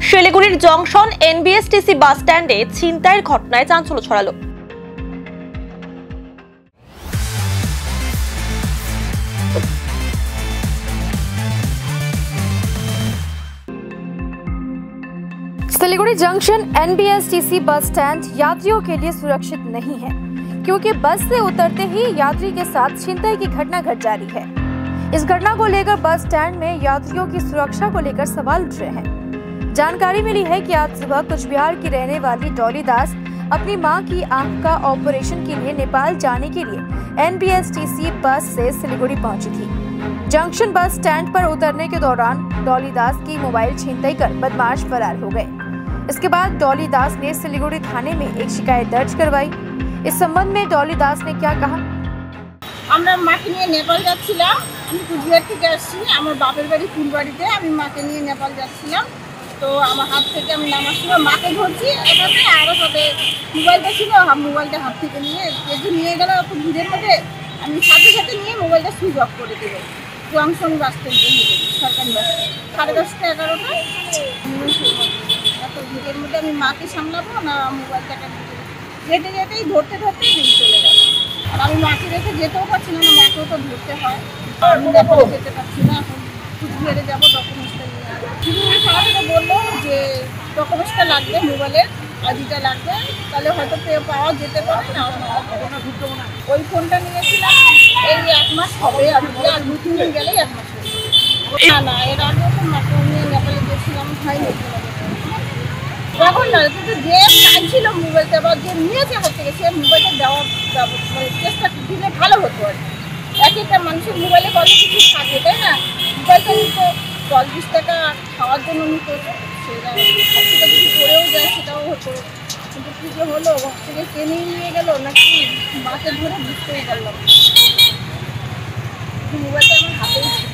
শিলিগুড়ির junction NBSTC বাস স্ট্যান্ডে ছিনতাইয়ের ঘটনায় চাঞ্চল্য ছড়ালো। Siliguri junction NBSTC bus stand यात्रियों के लिए सुरक्षित नहीं है, क्योंकि बस से उतरते ही यात्री के साथ छिनताई की घटना घट जारी है। इस घटना को लेकर बस स्टैंड में यात्रियों की सुरक्षा को लेकर सवाल उठ रहे हैं। जानकारी मिली है कि आज सुबह कुछ बिहार की रहने वाली डॉली दास अपनी मां की आंख का ऑपरेशन के लिए नेपाल जाने के लिए एनबीएसटीसी बस से सिलीगुड़ी पहुंची थी। जंक्शन बस स्टैंड पर उतरने के दौरान डॉली दास की मोबाइल छीनताई कर बदमाश फरार हो गए। इसके बाद डॉली दास ने सिलीगुड़ी थाने में एक शिकायत दर्ज करवाई। इस संबंध में डॉली दास ने क्या कहा? আমরা মাকে নিয়ে নেপাল যাচ্ছিলাম। আমি কুচবিহার থেকে আসছি, আমার বাপের বাড়ি ফুলবাড়িতে। আমি মাকে নিয়ে নেপাল যাচ্ছিলাম, তো আমার হাত থেকে আমি নামার সময় মাকে ধরছি এটাতে, আর ওটাতে মোবাইলটা ছিল, মোবাইলটা হাত থেকে নিয়ে যে নিয়ে গেল খুব ভিড়ের মধ্যে। আমি সাথে সাথে নিয়ে মোবাইলটা সুইচ অফ করে দেবো। জংশন বাস স্ট্যান্ডে সরকারি বাস স্ট্যান্ড 10:30 11টা এত ভিড়ের মধ্যে আমি মাকে সামলাবো না মোবাইলটাকে যেতে যেতেই ধরতে চলে গেল। আর আমি মাকে রেখে যেতেও পারছি না, মাকেও তো ধরতে হয়। আমি নেপালে যেতে পারছি না, এখন কুচবিহারে যাবো ডকুমেন্টসটা নিয়ে। শিলিগুড়ি থানা থেকে বললো যে ডকুমেন্টসটা লাগবে, মোবাইলের আইডিটা লাগবে, তাহলে হয়তো পাওয়া যেতে পারে না। ওই ফোনটা নিয়েছিলাম এই 1 মাস হবে, আর 2-3 দিন গেলেই 1 মাস হবে। না এর আগেও তো মাকে নিয়ে নেপালে গেছিলাম, হয়নি। তখন না কিন্তু যে চাইছিল মোবাইলটা বা যে নিয়েছে হাত থেকে, সে মোবাইলটা দেওয়ার মানে চেষ্টা দিলে ভালো হতো। আর এক একটা মানুষের মোবাইলে কত কিছু থাকে, তাই না? মোবাইলটা নিত 10-20 টাকা খাওয়ার জন্য নিত, সেটা হাত থেকে যদি পড়েও যায় সেটাও হতো। কিন্তু কী যে হলো, ঘর থেকে ট্রেনেই নিয়ে গেল নাকি বাসে ধরে বুঝতেই পারলাম। মোবাইলটা আমার হাতেই ছিল।